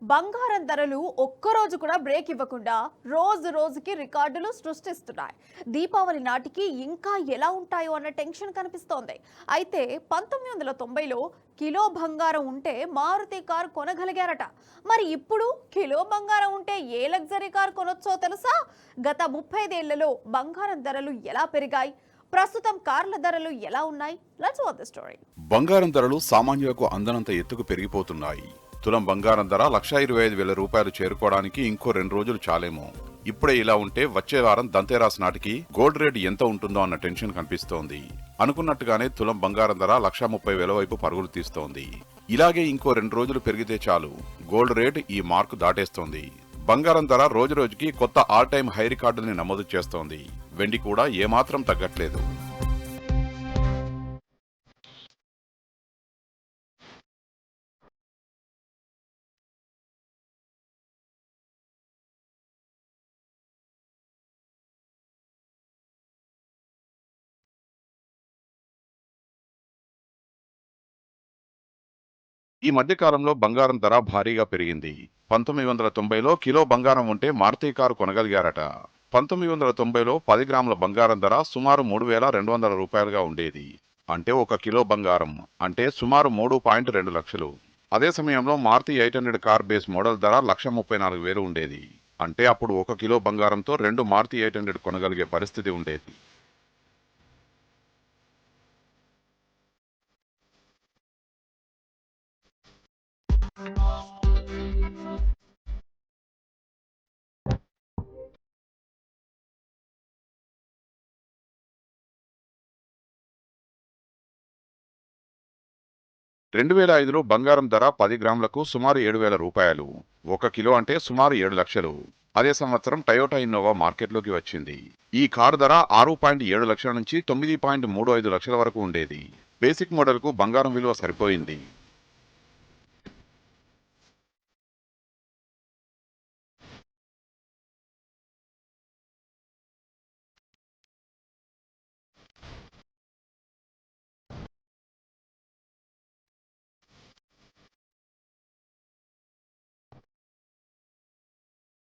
బంగారం ధరలు ఒక్కరోజు కూడా బ్రేక్ ఇవ్వకుండా రోజు రోజుకి రికార్డులు సృష్టిస్తున్నాయి. దీపావళి నాటికి ఇంకా ఎలా ఉంటాయో అన్న టెన్షన్ కనిపిస్తోంది. అయితే 1990లో కిలో బంగారం ఉంటే మారుతి కారు కొనగలిగారట. మరి ఇప్పుడు కిలో బంగారం ఉంటే ఏ లగ్జరీ కారు కొనొచ్చో తెలుసా? గత 35 ఏళ్లలో బంగారం ధరలు ఎలా పెరిగాయి, ప్రస్తుతం కార్ల ధరలు ఎలా ఉన్నాయి? Let's watch the story. బంగారం ధరలు సామాన్యులకు అందనంత ఎత్తుకు పెరిగిపోతున్నాయి. తులం బంగారం ధర 1,25,000 రూపాయలు చేరుకోవడానికి ఇంకో 2 రోజులు చాలేమో. ఇప్పుడే ఇలా ఉంటే వచ్చే వారం దంతేరాస్ నాటికి గోల్డ్ రేట్ ఎంత ఉంటుందో అన్న టెన్షన్ కనిపిస్తోంది. అనుకున్నట్టుగానే తులం బంగారం ధర 1,30,000 వైపు పరుగులు తీస్తోంది. ఇలాగే ఇంకో 2 రోజులు పెరిగితే చాలు గోల్డ్ రేట్ ఈ మార్కు దాటేస్తోంది. బంగారం ధర రోజు రోజుకి కొత్త ఆల్ టైమ్ హై రికార్డుల్ని నమోదు చేస్తోంది. వెండి కూడా ఏమాత్రం తగ్గట్లేదు. ఈ మధ్య కాలంలో బంగారం ధర భారీగా పెరిగింది. 1990లో కిలో బంగారం ఉంటే మారుతి కారు కొనగలిగారట. 1990లో 10 గ్రాముల బంగారం ధర సుమారు 3,200 రూపాయలుగా ఉండేది. అంటే 1 కిలో బంగారం అంటే సుమారు 3.2 లక్షలు. అదే సమయంలో మారుతి 800 కార్ బేస్ మోడల్ ధర 1,34,000 ఉండేది. అంటే అప్పుడు 1 కిలో బంగారంతో 2 మారుతి 800 కొనగలిగే పరిస్థితి ఉండేది. 2005లో బంగారం ధర 10 గ్రాములకు సుమారు 7,000 రూపాయలు. 1 కిలో అంటే సుమారు 7 లక్షలు. అదే సంవత్సరం టయోటా ఇన్నోవా మార్కెట్లోకి వచ్చింది. ఈ కారు ధర 6.7 లక్షల నుంచి 9.35 లక్షల వరకు ఉండేది. బేసిక్ మోడల్కు బంగారం విలువ సరిపోయింది.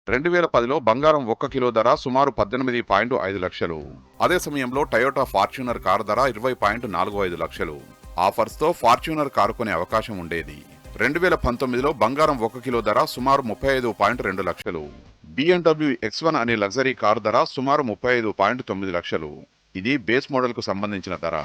రెండు 2010లో బంగారం 1 కిలో ధర సుమారు 18.5 లక్షలు. అదే సమయంలో టయోటా ఫార్చ్యూనర్ కారు ధర 20.45 లక్షలు. ఆఫర్స్తో ఫార్చ్యూనర్ కారు కొనే అవకాశం ఉండేది. 2019లో బంగారం 1 కిలో ధర సుమారు 35.2 లక్షలు. BMW X1 అనే లగ్జరీ కారు ధర సుమారు 35.9 లక్షలు. ఇది బేస్ మోడల్కు సంబంధించిన ధర.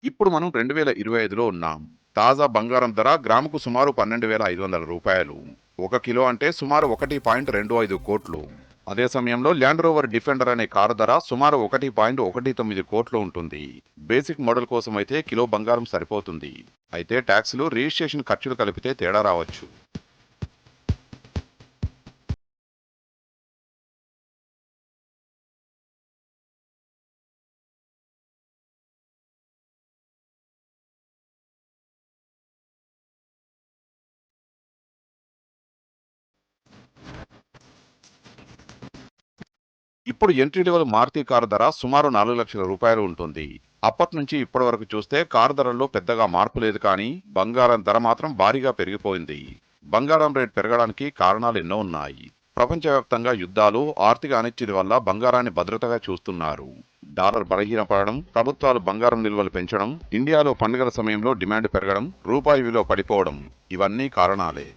ఇప్పుడు మనం 2025లో ఉన్నాం. తాజా బంగారం ధర గ్రాముకు సుమారు 12,500 రూపాయలు. 1 కిలో అంటే సుమారు 1.25 కోట్లు. అదే సమయంలో ల్యాండ్ రోవర్ డిఫెండర్ అనే కారు ధర సుమారు 1.19 కోట్లు ఉంటుంది. బేసిక్ మోడల్ కోసం అయితే కిలో బంగారం సరిపోతుంది. అయితే ట్యాక్సులు, రిజిస్ట్రేషన్ ఖర్చులు కలిపితే తేడా రావచ్చు. ఇప్పుడు ఎంట్రీ లెవెల్ మారుతి కారు ధర సుమారు 4 లక్షల రూపాయలు ఉంటుంది. అప్పటి నుంచి ఇప్పటి వరకు చూస్తే కారు ధరల్లో పెద్దగా మార్పు లేదు, కానీ బంగారం ధర మాత్రం భారీగా పెరిగిపోయింది. బంగారం రేట్ పెరగడానికి కారణాలు ఎన్నో ఉన్నాయి. ప్రపంచవ్యాప్తంగా యుద్ధాలు, ఆర్థిక అనిశ్చితి వల్ల బంగారాన్ని భద్రతగా చూస్తున్నారు. డాలర్ బలహీనపడడం, ప్రభుత్వాలు బంగారం నిల్వలు పెంచడం, ఇండియాలో పండుగల సమయంలో డిమాండ్ పెరగడం, రూపాయి విలువ పడిపోవడం, ఇవన్నీ కారణాలే.